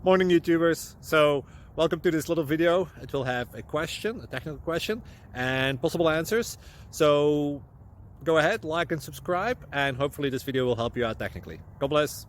Morning YouTubers. So welcome to this little video. It will have a question, a technical question, and possible answers. So go ahead, like and subscribe, and hopefully this video will help you out technically. God bless.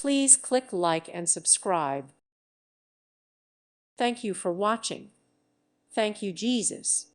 Please click like and subscribe. Thank you for watching. Thank you, Jesus.